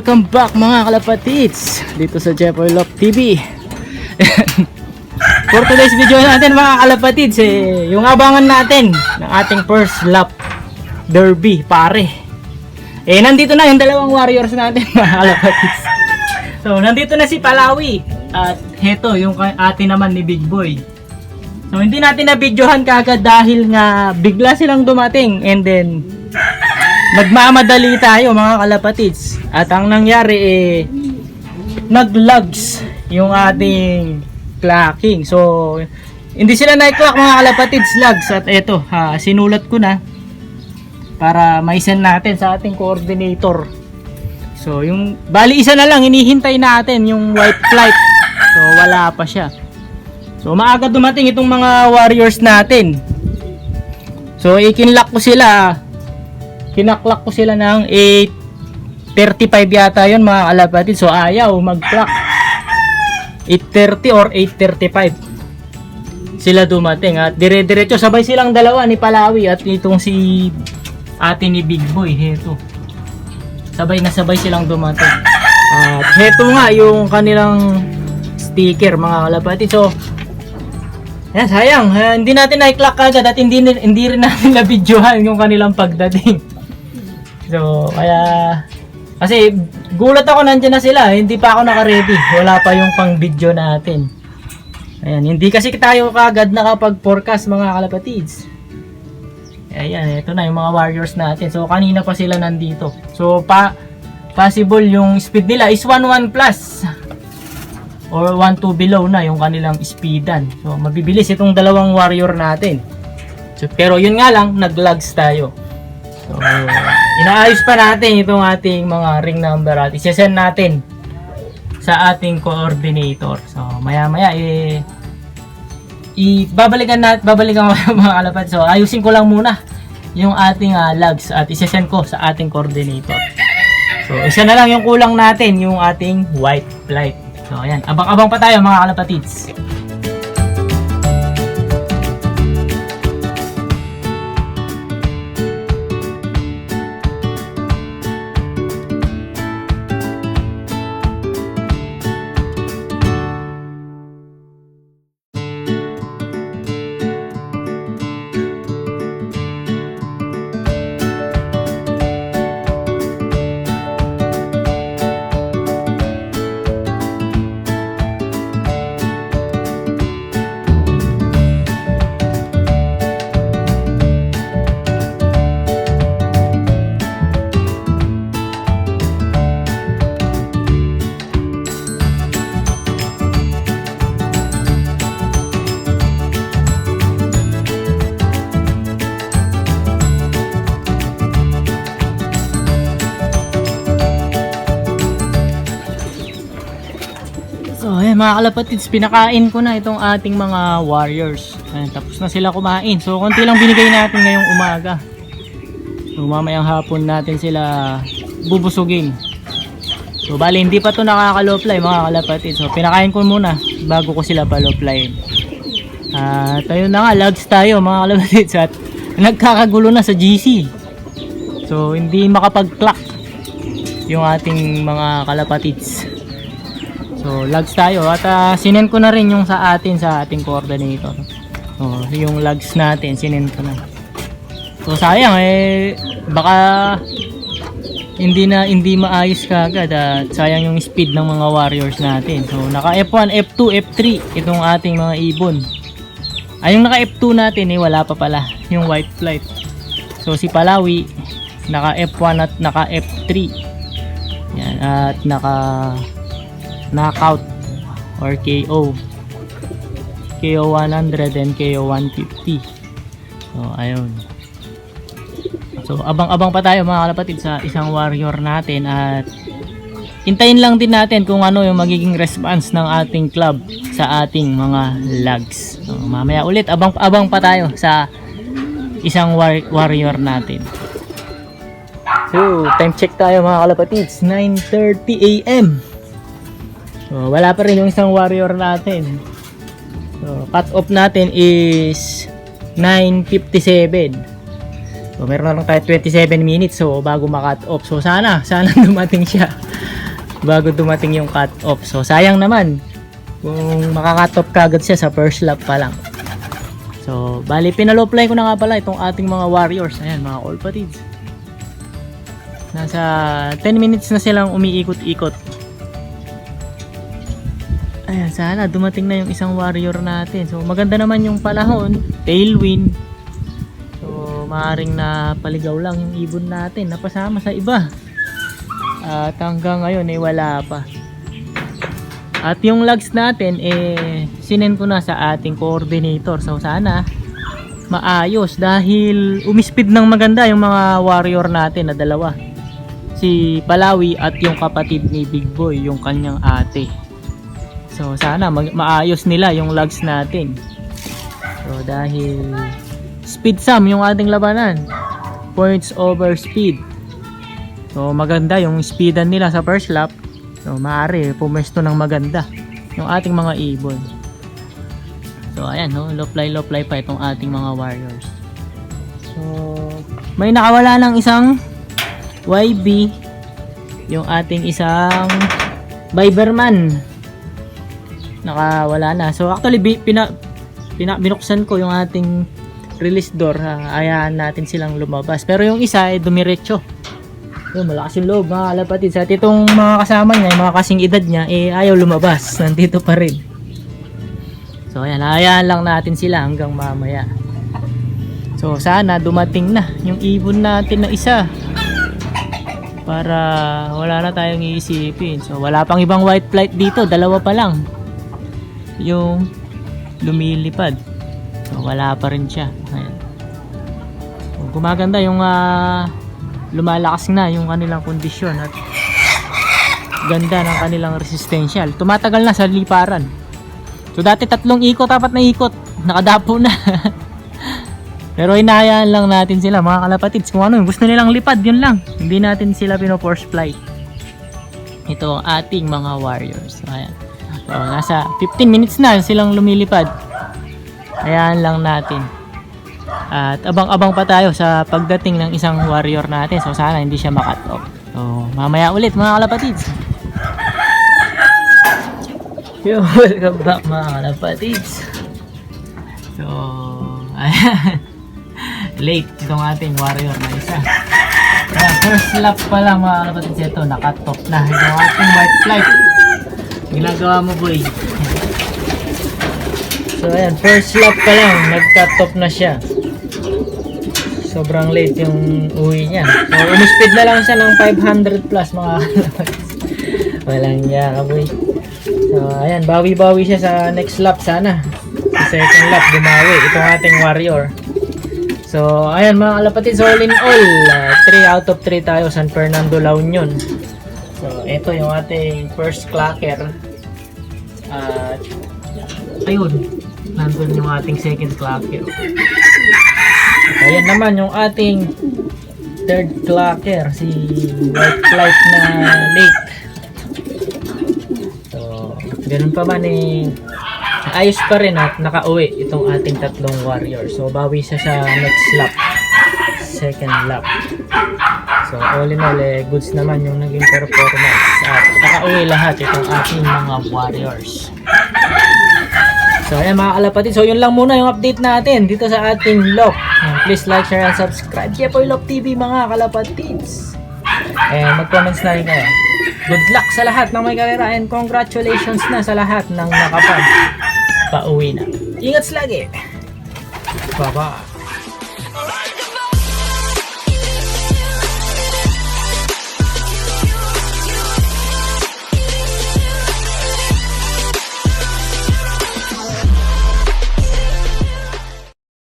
welcome back mga kalapatids dito sa Jeffoy Love TV. For today's video natin mga kalapatids, yung abangan natin ng ating first lap derby pare. Nandito na yung dalawang warriors natin mga kalapatids. So nandito na si Palawi at heto yung ate naman ni Big Boy. So hindi natin na videohan kagad dahil nga bigla silang dumating and then nagmamadali tayo mga kalapatids. At ang nangyari naglags yung ating clocking. So hindi sila na-clock mga kalapatids, lags. At eto, sinulat ko na para maisend natin sa ating coordinator. So yung bali isa na lang hinihintay natin yung white flight. So wala pa siya. So maaga dumating itong mga warriors natin. So ikinlock ko sila. Kinaklak ko sila ng 8:35 yata yun mga kalapatid. So ayaw mag-clock. 8:30 or 8:35 sila dumating. At dire-diretso sabay silang dalawa ni Palawi at itong si ate ni Big Boy. Heto. Sabay na sabay silang dumating. At heto nga yung kanilang sticker mga kalapatid. So yan, sayang. Hindi natin na-clock agad at hindi rin natin na-videohan yung kanilang pagdating. So, kaya kasi gulat ako, nandiyan na sila, hindi pa ako naka-ready. Wala pa yung pang-video natin. Ayan, hindi kasi tayo kagad nakapag-forecast mga kalapatids. Ayan, ito na yung mga warriors natin. So, kanina pa sila nandito. So, possible yung speed nila is 1-1 plus or 1-2 below na yung kanilang speedan. So, mabibilis itong dalawang warrior natin. So, pero yun nga lang, nag-lags tayo. So, inaayos pa natin itong ating mga ring number at isesend natin sa ating coordinator. So, maya-maya babalikan mga kalapad. So, ayusin ko lang muna yung ating logs at isesend ko sa ating coordinator. So, isa na lang yung kulang natin, yung ating white flight. So, ayan. Abang-abang pa tayo mga kalapatids. So ayan mga kalapatids, pinakain ko na itong ating mga warriors. Ayan, tapos na sila kumain. So konti lang binigay natin ngayong umaga. So mamayang hapon natin sila bubusugin. So bali hindi pa to nakaka-low fly mga kalapatids. So pinakain ko muna bago ko sila pa-low fly. At ayun na nga, lags tayo mga kalapatids. At nagkakagulo na sa GC. So hindi makapag-clock yung ating mga kalapatids. So lags tayo at sinend ko na rin yung sa ating coordinator. So yung lags natin sinend ko na. So sayang baka hindi maayos kagad at sayang yung speed ng mga warriors natin. So naka F1, F2, F3 itong ating mga ibon. Yung naka F2 natin wala pa pala yung white flight. So si Palawi naka F1 at naka F3. Yan, at naka knockout or KO 100 and KO 150. So ayun. So abang-abang pa tayo mga kalapatid sa isang warrior natin at hintayin lang din natin kung ano yung magiging response ng ating club sa ating mga lags. So mamaya ulit abang pa tayo sa isang warrior natin. So time check tayo mga kalapatids, 9:30 AM. So, wala pa rin yung isang warrior natin. So, cut off natin is 9:57. So, meron na lang tayo 27 minutes so bago ma-cut off. So, sana dumating siya. bago dumating yung cut off. So sayang naman kung maka-cut off kagad siya sa first lap pa lang. So bali pinalo-fly ko na nga pala itong ating mga warriors. Ayan mga kalapatids. Nasa 10 minutes na silang umiikot-ikot. Ayan, sana dumating na yung isang warrior natin. So maganda naman yung panahon, tailwind. So maaaring napaligaw lang yung ibon natin, napasama sa iba. At hanggang ngayon wala pa. At yung logs natin sinend ko na sa ating coordinator. So sana maayos dahil umispid ng maganda yung mga warrior natin na dalawa. Si Palawi at yung kapatid ni Big Boy, yung kanyang ate. So sana maayos nila yung logs natin. So dahil speed sum yung ating labanan, points over speed. So maganda yung speedan nila sa first lap. So maaari pumesto ng maganda yung ating mga ibon. So ayan no, low fly pa itong ating mga warriors. So may nakawala ng isang YB, yung ating isang Viberman. Nakawala na. So actually binuksan ko yung ating release door. Ayahan natin silang lumabas. Pero yung isa dumiretso. Yun, malakas yung loob mga kalapatid. Sa itong mga kasama niya, yung mga kasing edad niya, ayaw lumabas. Nandito pa rin. So ayan, ayahan lang natin sila hanggang mamaya. So sana dumating na yung ibon natin na isa. Para wala na tayong iisipin. So wala pang ibang white flight dito, dalawa pa lang yung lumilipad. So wala pa rin siya. Ayan. So, gumaganda yung lumalakas na yung kanilang kondisyon at ganda ng kanilang resistensya. Tumatagal na sa liparan. So dati 3 ikot, 4 na ikot, nakadapo na. Pero hinahayaan lang natin sila mga kalapatids. Kung ano yung gusto nilang lipad, yun lang. Hindi natin sila pino-force fly. Ito ang ating mga warriors. So, ayan. So, nasa 15 minutes na silang lumilipad. Hayaan lang natin. At abang-abang pa tayo sa pagdating ng isang warrior natin. So sana hindi siya makat off. So mamaya ulit mga kalapatids. Yo, welcome back mga kalapatids. So, ayan. Late itong ating warrior na isa. First lap pa lang mga kalapatids, ito nakat off na itong ating white flight. Ginagawa mo boy. So ayan, first lap pa lang nag-cut off na siya. Sobrang late yung uwi niya. So umispeed na lang siya ng 500 plus mga kalapatids. Walang yaka boy. So ayan, bawi-bawi siya sa next lap sana. Sa second lap bumawi itong ating warrior. So, ayan mga kalapatids, all in all, 3 out of 3 tayo, San Fernando, La Union. So, ito yung ating first clacker. At, ayun, nandun yung ating second clacker. At, ayan naman yung ating third clacker, si White Flight na lake. So, ganun pa man ayos pa rin at nakauwi itong ating tatlong warriors. So bawi siya sa next lap, second lap. So all in all goods naman yung naging performance at nakauwi lahat itong ating mga warriors. So ayan mga kalapatid, so yun lang muna yung update natin dito sa ating lock. Please like, share, and subscribe. Kaya po yung Lock TV mga kalapatids. And mag-comments na rin kayo. Good luck sa lahat ng may karera and congratulations na sa lahat ng nakapag pauwi na. Ingat lagi. Bye-bye.